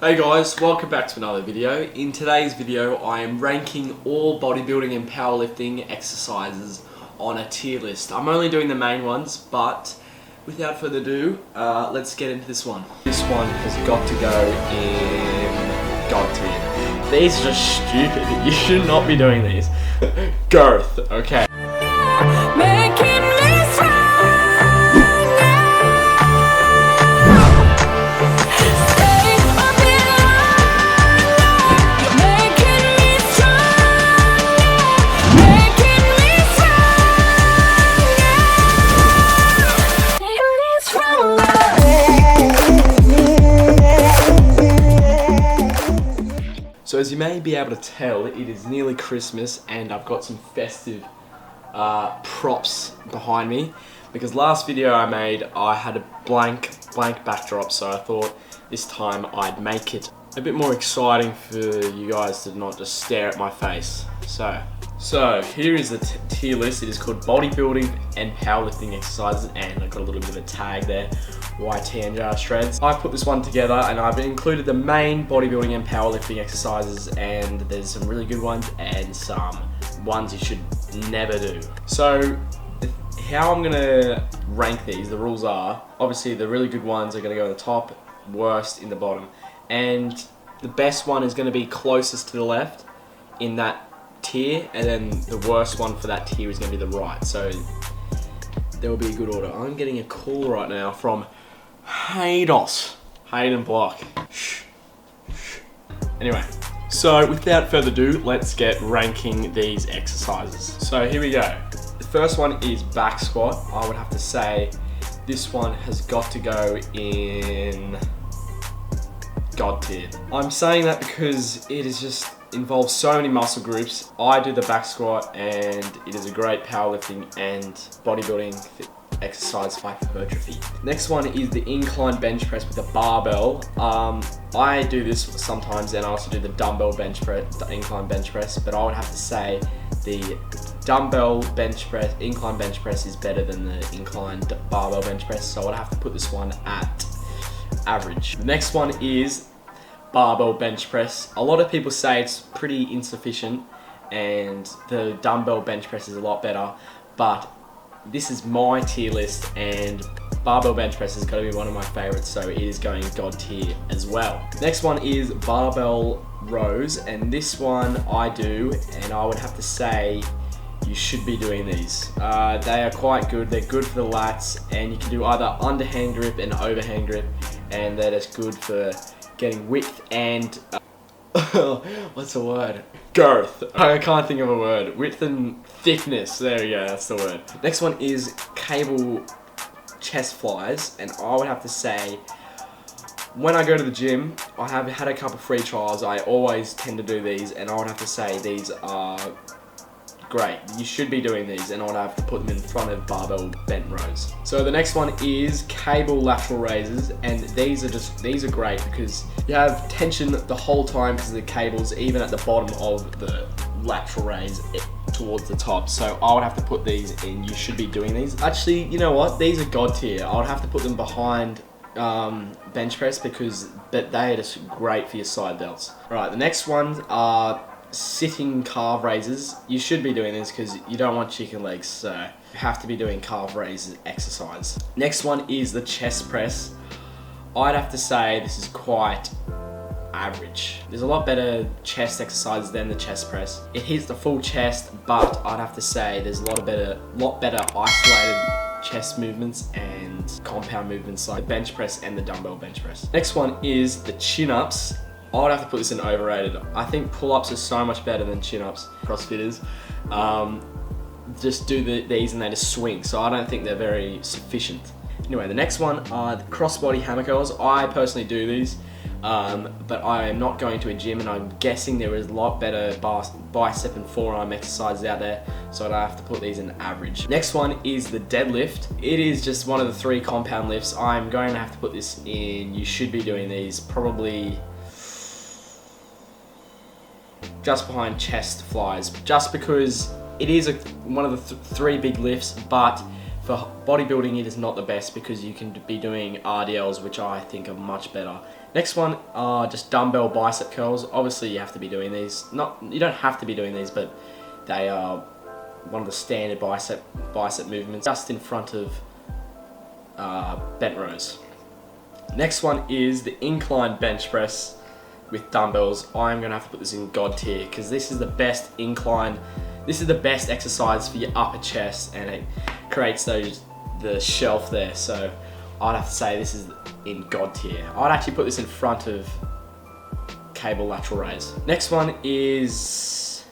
Hey guys, welcome back to another video. In today's video, I am ranking all bodybuilding and powerlifting exercises on a tier list. I'm only doing the main ones, but without further ado, let's get into this one. This one has got to go in God tier. These are just stupid. You should not be doing these. Girth, okay. So as you may be able to tell, it is nearly Christmas and I've got some festive props behind me, because last video I made, I had a blank backdrop, so I thought this time I'd make it a bit more exciting for you guys to not just stare at my face. So here is the tier list. It is called bodybuilding and powerlifting exercises, and I've got a little bit of a tag there, YTNJR Shreds. I put this one together and I've included the main bodybuilding and powerlifting exercises, and there's some really good ones and some ones you should never do. So how I'm gonna rank these, the rules are, obviously the really good ones are gonna go in the top, worst in the bottom, and the best one is gonna be closest to the left in that tier, and then the worst one for that tier is going to be the right. So there will be a good order. I'm getting a call right now from Hayden Block. Shh. Anyway, so without further ado, let's get ranking these exercises. So here we go. The first one is back squat. I would have to say this one has got to go in God tier. I'm saying that because it is just involves so many muscle groups. I do the back squat and it is a great powerlifting and bodybuilding exercise for hypertrophy. Next one is the incline bench press with a barbell. I do this sometimes, and I also do the dumbbell bench press, the incline bench press, but I would have to say the dumbbell bench press, incline bench press is better than the inclined barbell bench press, so I would have to put this one at average. The next one is barbell bench press. A lot of people say it's pretty insufficient and the dumbbell bench press is a lot better, but this is my tier list and barbell bench press is going to be one of my favorites, so it is going God tier as well. Next one is barbell rows, and this one I do, and I would have to say you should be doing these. They are quite good. They're good for the lats, and you can do either underhand grip and overhand grip, and they're just good for getting width and what's the word? Girth. I can't think of a word. Width and thickness. There we go, that's the word. Next one is cable chest flies, and I would have to say when I go to the gym, I have had a couple free trials. I always tend to do these, and I would have to say these are great. You should be doing these, and I would have to put them in front of barbell bent rows. So the next one is cable lateral raises, and these are great because you have tension the whole time because of the cables, even at the bottom of the lateral raise towards the top. So I would have to put these in. You should be doing these. Actually, you know what? These are God tier. I would have to put them behind bench press because they are just great for your side delts. Alright, the next ones are sitting calf raises. You should be doing this because you don't want chicken legs, so you have to be doing calf raises exercise. Next one is the chest press. I'd have to say this is quite average. There's a lot better chest exercises than the chest press. It hits the full chest, but I'd have to say there's a lot better isolated chest movements and compound movements like the bench press and the dumbbell bench press. Next one is the chin-ups. I would have to put this in overrated. I think pull-ups are so much better than chin-ups. CrossFitters just do these and they just swing, so I don't think they're very sufficient. Anyway, the next one are the crossbody hammer curls. I personally do these, but I am not going to a gym, and I'm guessing there is a lot better bicep and forearm exercises out there, so I'd have to put these in average. Next one is the deadlift. It is just one of the 3 compound lifts. I'm going to have to put this in. You should be doing these probably just behind chest flies, just because it is one of the 3 big lifts, but for bodybuilding it is not the best because you can be doing RDLs, which I think are much better Next one are just dumbbell bicep curls. Obviously you have to be doing these. You don't have to be doing these, but they are one of the standard bicep movements just in front of bent rows. Next one is the incline bench press with dumbbells. I'm gonna have to put this in God tier because this is the best incline. This is the best exercise for your upper chest, and it creates the shelf there. So I'd have to say this is in God tier. I'd actually put this in front of cable lateral raise. Next one is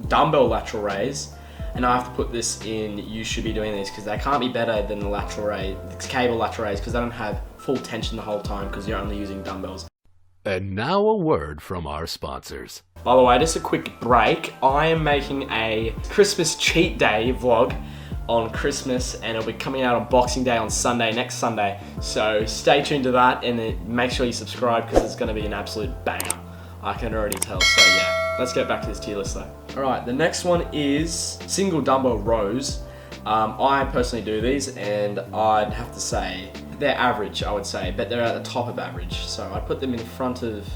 dumbbell lateral raise, and I have to put this in you should be doing these because they can't be better than the lateral raise, cable lateral raise, because they don't have full tension the whole time because you're only using dumbbells. And now a word from our sponsors. By the way, just a quick break. I am making a Christmas cheat day vlog on Christmas, and it'll be coming out on Boxing Day on Sunday, next Sunday. So stay tuned to that, and make sure you subscribe because it's going to be an absolute banger. I can already tell. So yeah, let's get back to this tier list though. All right, the next one is single dumbbell rows. I personally do these, and I'd have to say they're average, I would say, but they're at the top of average. So I put them in front of,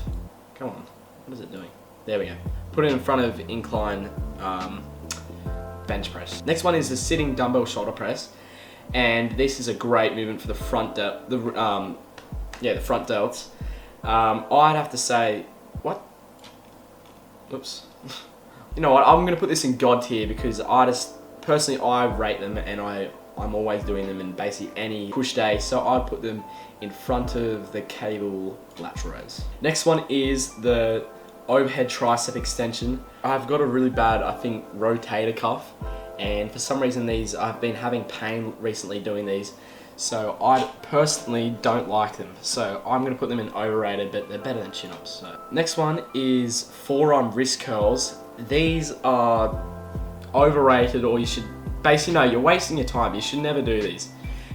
come on, what is it doing? There we go. Put it in front of incline bench press. Next one is the sitting dumbbell shoulder press, and this is a great movement for the front the front delts. I'd have to say, what? Oops. You know what? I'm gonna put this in God tier because personally I rate them, and I'm always doing them in basically any push day. So I put them in front of the cable lateral raise. Next one is the overhead tricep extension. I've got a really bad, I think, rotator cuff, and for some reason I've been having pain recently doing these, so I personally don't like them. So I'm gonna put them in overrated, but they're better than chin-ups. So. Next one is forearm wrist curls. These are overrated, or you should basically, no, you're wasting your time. You should never do these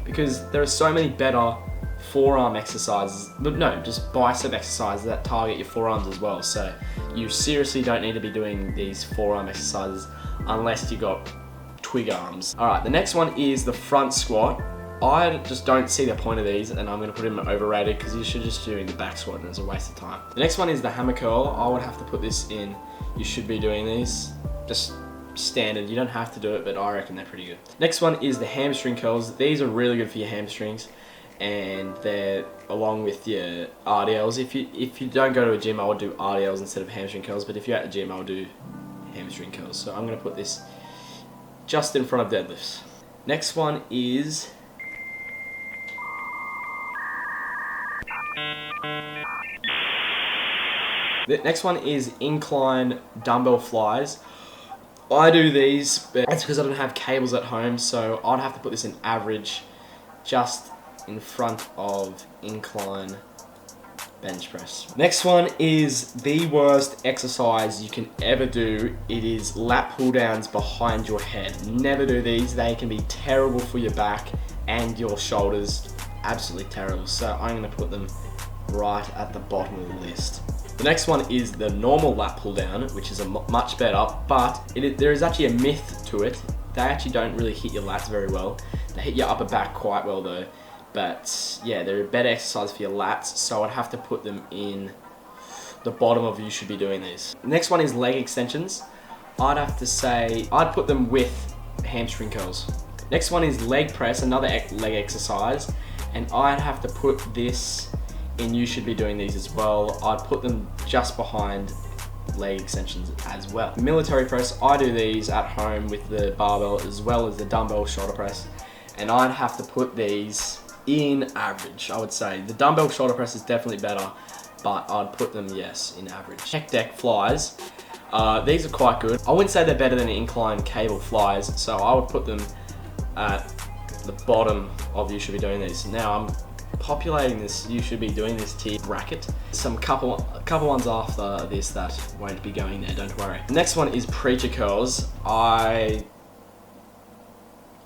because there are so many better forearm exercises, no, just bicep exercises that target your forearms as well. So you seriously don't need to be doing these forearm exercises unless you got twig arms. All right, the next one is the front squat. I just don't see the point of these, and I'm gonna put them overrated because you should just doing the back squat, and it's a waste of time. The next one is the hammer curl. I would have to put this in, you should be doing these, just standard. You don't have to do it, but I reckon they're pretty good. Next one is the hamstring curls. These are really good for your hamstrings, and they're along with your RDLs. If you don't go to a gym, I would do RDLs instead of hamstring curls, but if you're at a gym, I would do hamstring curls. So I'm going to put this just in front of deadlifts. Next one is incline dumbbell flies. I do these, but that's because I don't have cables at home, so I'd have to put this in average, just in front of incline bench press. Next one is the worst exercise you can ever do. It is lat pull downs behind your head. Never do these. They can be terrible for your back and your shoulders. Absolutely terrible. So I'm going to put them right at the bottom of the list. The next one is the normal lat pull down, which is much better, but there is actually a myth to it. They actually don't really hit your lats very well. They hit your upper back quite well though. But yeah, they're a better exercise for your lats, so I'd have to put them in the bottom of you should be doing these. The next one is leg extensions. I'd have to say, I'd put them with hamstring curls. Next one is leg press, another leg exercise, and I'd have to put this in you should be doing these as well. I'd put them just behind leg extensions as well. Military press, I do these at home with the barbell as well as the dumbbell shoulder press, and I'd have to put these in average, I would say. The dumbbell shoulder press is definitely better, but I'd put them, yes, in average. Neck deck flies. These are quite good. I wouldn't say they're better than incline cable flies, so I would put them at the bottom of you should be doing these. Now I'm populating this you should be doing this tier bracket. Some couple ones after this that won't be going there, don't worry. The next one is preacher curls.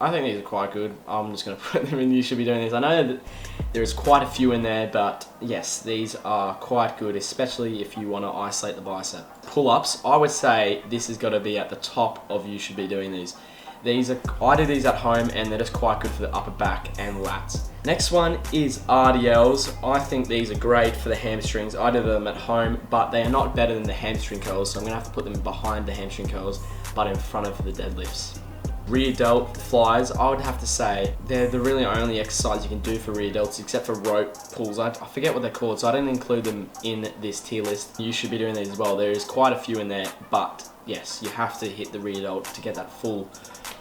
I think these are quite good. I'm just going to put them in you should be doing these. I know that there's quite a few in there, but yes, these are quite good, especially if you want to isolate the bicep. Pull-ups, I would say this has got to be at the top of you should be doing these. I do these at home, and they're just quite good for the upper back and lats. Next one is RDLs. I think these are great for the hamstrings. I do them at home, but they are not better than the hamstring curls, so I'm gonna have to put them behind the hamstring curls, but in front of the deadlifts. Rear delt flies, I would have to say they're the really only exercise you can do for rear delts except for rope pulls. I forget what they're called, so I didn't include them in this tier list. You should be doing these as well. There is quite a few in there, but yes, you have to hit the rear delt to get that full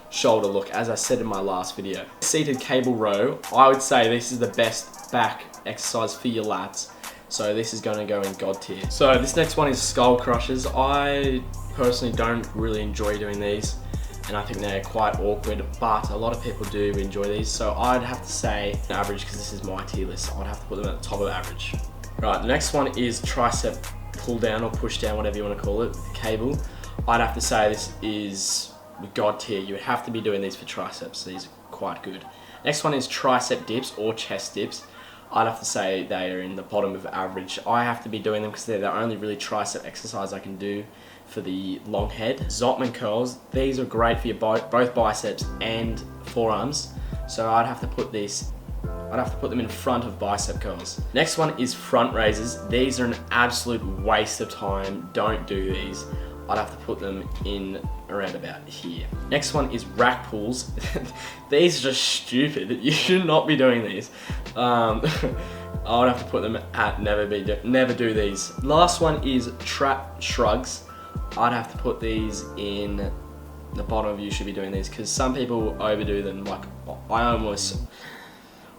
shoulder look, as I said in my last video. Seated cable row, I would say this is the best back exercise for your lats. So this is going to go in God tier. So this next one is skull crushers. I personally don't really enjoy doing these, and I think they're quite awkward, but a lot of people do enjoy these. So I'd have to say average, because this is my tier list. I'd have to put them at the top of average. Right, the next one is tricep pull down or push down, whatever you want to call it, with the cable. I'd have to say this is God tier. You would have to be doing these for triceps. These are quite good. Next one is tricep dips or chest dips. I'd have to say they are in the bottom of average. I have to be doing them because they're the only really tricep exercise I can do for the long head. Zottman curls, these are great for your both biceps and forearms. So I'd have to put them in front of bicep curls. Next one is front raises. These are an absolute waste of time. Don't do these. I'd have to put them in around about here. Next one is rack pulls. These are just stupid. You should not be doing these. I would have to put them at never do these. Last one is trap shrugs. I'd have to put these in the bottom of you should be doing these, because some people overdo them. Like I almost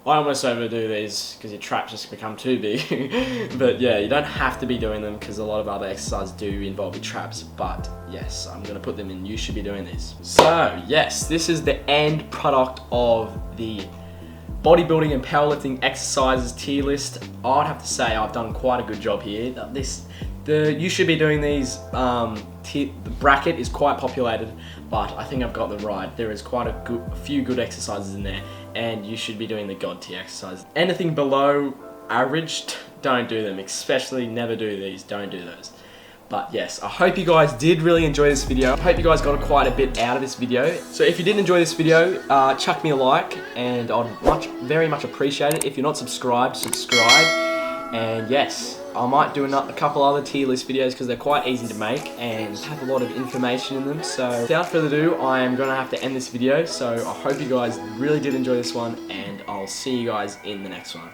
overdo these because your traps just become too big. But yeah, you don't have to be doing them because a lot of other exercises do involve your traps. But yes, I'm gonna put them in you should be doing these. So yes, this is the end product of the bodybuilding and powerlifting exercises tier list. I'd have to say I've done quite a good job here. You should be doing these. The bracket is quite populated, but I think I've got them right. There is quite a few good exercises in there, and you should be doing the God tier exercises. Anything below average, don't do them. Especially never do these. Don't do those. But yes, I hope you guys did really enjoy this video. I hope you guys got quite a bit out of this video. So if you did enjoy this video, chuck me a like, and I'd very much appreciate it. If you're not subscribed, subscribe. And yes, I might do a couple other tier list videos because they're quite easy to make and have a lot of information in them. So without further ado, I am going to have to end this video. So I hope you guys really did enjoy this one, and I'll see you guys in the next one.